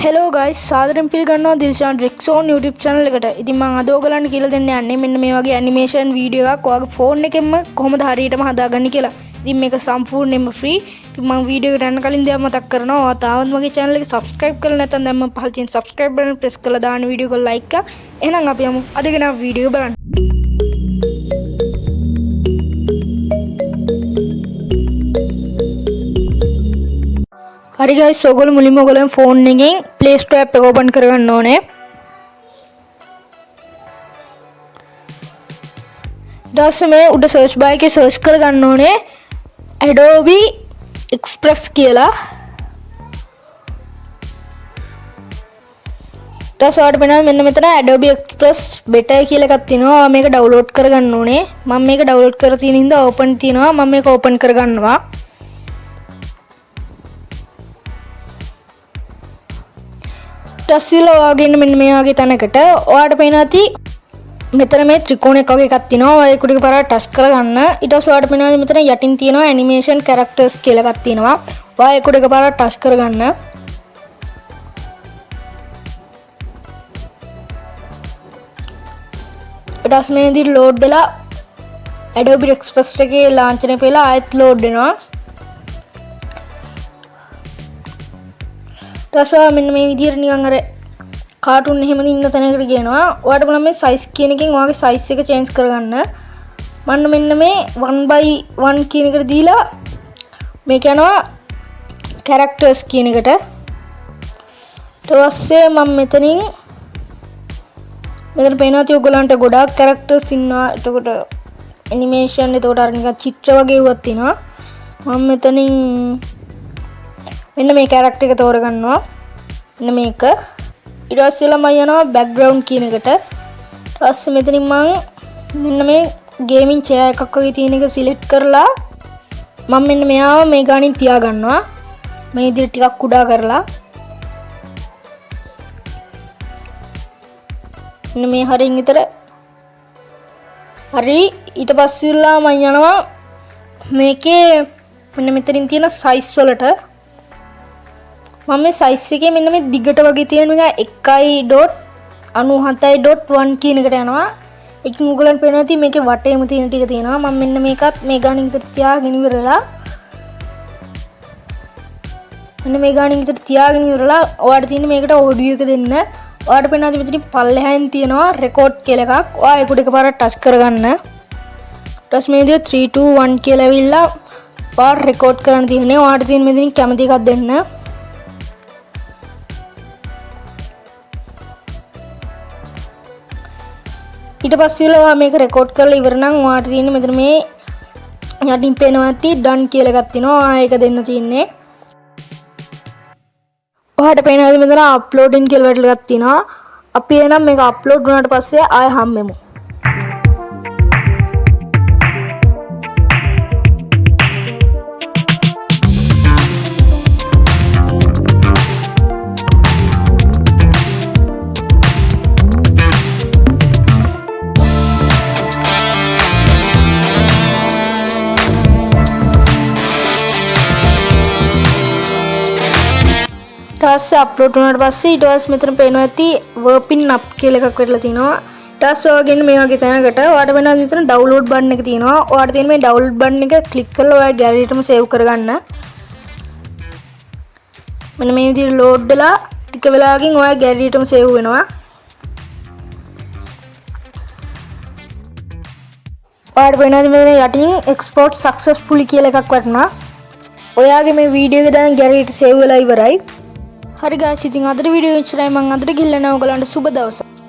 Hello guys, සාදරයෙන් පිළිගන්නවා Dilshan රික්සෝන් YouTube channel එකට. ඉතින් මම අද ඔයගලන්ට කියලා දෙන්න යන්නේ මෙන්න මේ වගේ animation video එකක් ඔයාගේ phone එකෙන්ම කොහොමද හරියටම හදාගන්නේ කියලා. ඉතින් මේක සම්පූර්ණයෙන්ම free. ඉතින් මම video එකට යන්න කලින් දෙයක් මතක් කරනවා. ඔයා තාමත් මගේ channel එක subscribe කරලා නැත්නම් දැන් මම පහළ තියෙන subscribe button press කරලා දාන video එක like එක. එහෙනම් අපි යමු අද ගෙනාව video බලන්න. හරි guys, ඔයගොල්ලෝ මුලින්ම ඔයගොල්ලෝ phone එකෙන් Play Store app එක open කරගන්න ඕනේ. ඊට මේ උඩ search bar එකේ search කරගන්න ඕනේ Adobe Express කියලා. ඊට පස්සේ වෙනවා මෙන්න මෙතන Adobe Express beta කියලා එකක් තියෙනවා. මේක download කරගන්න ඕනේ. මම මේක download කරලා තියෙන හින්දා open තියෙනවා. මම මේක open කරගන්නවා. ටස්සිල ඔයාගෙන මෙන්න මේ වගේ තැනකට ඔයාට පේනවා ඇති මෙතන මේ ත්‍රිකෝණයක් වගේ එකක් තියෙනවා. ඒක උඩ පාරට ටච් කරගන්න. ඊට පස්සේ ඔයාට පේනවා මෙතන යටින් තියෙනවා animation characters කියලා එකක් තියෙනවා. ඔයා ඒක උඩ පාරට ටච් කරගන්න. ඊට පස්සේ මේදී load වෙලා Adobe Express එකේ launcher එක වෙලා ආයෙත් load වෙනවා. රසවා මෙන්න මේ විදිහට නිකන් අර කාටුන් එහෙම ඉන්න තැනකට ගේනවා. ඔයාලට බලන්න මේ size කියන එකෙන් ඔයාගේ size එක change කරගන්න. මම මෙන්න මේ 1/1 කියන එකට දීලා මේක යනවා characters කියන එකට. ඊට පස්සේ මම මෙතනින් මෙතන පේනවා තිය ඔයගලන්ට ගොඩාක් characters ඉන්නවා. එතකොට animation එතකොට අර නිකන් චිත්‍ර වගේ වුවක් තියෙනවා. මම මෙතනින් මෙන්න මේ character එක තෝරගන්නවා. මෙන්න මේක. ඊට පස්සේ මම යනවා background කියන එකට. ඊට පස්සේ මෙතනින් මම මෙන්න මේ gaming chair එකක් වගේ තියෙන එක select කරලා මම මෙන්න මෙයාව මේ ගානින් තියා ගන්නවා. මේ විදිහට ටිකක් කුඩා කරලා. මෙන්න මේ හරින් විතර. හරි. ඊට පස්සේ මම යනවා මේකේ මෙන්න මෙතනින් තියෙන size වලට මම මේ size එකේ මෙන්න මේ දිගට වගේ තියෙන මේක 1.97.1 කියන එකට යනවා. ඒකෙන් උගලන් පේනවා ඉතින් මේකේ වටේම තියෙන ටික තියෙනවා. මම මෙන්න මේකත් මේ ගානින් විතර තියාගෙන ඉවරලා මෙන්න මේ ගානින් විතර තියාගෙන ඉවරලා ඔයාලට තියෙන මේකට ඔඩියෝ එක දෙන්න. ඔයාලට පේනවා ඉතින් මෙතන පල්ලෙහායින් තියෙනවා රෙකෝඩ් කියලා එකක්. ඔයා ඒක උඩ එකපාරට ටච් කරගන්න. ඊට පස්සේ මේ විදිහට 3 2 1 කියලා ඇවිල්ලා පාර රෙකෝඩ් කරන්න තියෙන්නේ. ඔයාලට තියෙන මෙතනින් කැමති එකක් දෙන්න. ඊට පස්සේ ඔයා මේක රෙකෝඩ් කරලා ඉවර නම් ඔයාට තියෙන්නේ මෙතන මේ යටින් පේනවා ඇති done කියලා එකක් තියෙනවා. ඔයා ඒක දෙන්න තියෙන්නේ. ඔයාට පේනවා මෙතන uploading කියලා වැටලා එකක් තියෙනවා. අපි එනම් මේක upload වුණාට පස්සේ ආයෙ හම්බෙමු. ඊටස්සේ අප්ලෝඩ් වුණාට පස්සේ ඊට පස්සේ මෙතන පේනවා ඇති වර්පින් අප් කියලා එකක් වෙట్లా තිනවා. ඊටස්සේ ඔයගෙන් මේ වගේ තැනකට ඔයාලට වෙනවා මෙතන ඩවුන්ලෝඩ් බටන් එක තියෙනවා. ඔයාලට තියෙන මේ ඩවුන්ලෝඩ් බටන් එක ක්ලික් කරලා ඔයා ගෑලරියටම සේව් කරගන්න. මෙන්න මේ විදිහට ලෝඩ් වෙලා ටික වෙලාවකින් ඔයා ගෑලරියටම සේව් වෙනවා. ඔයාලට වෙනවා මෙතන යටින් export successfully කියලා එකක් වටනවා. ඔයාගේ මේ වීඩියෝ එක දැන් ගෑලරියට සේව් වෙලා ඉවරයි. හරි guys, ඉතින් අදට වීඩියෝ ඉච්චරයි. මම අදට ගිහිල්ලා යනවා. ඔයගලන්ට සුබ දවසක්.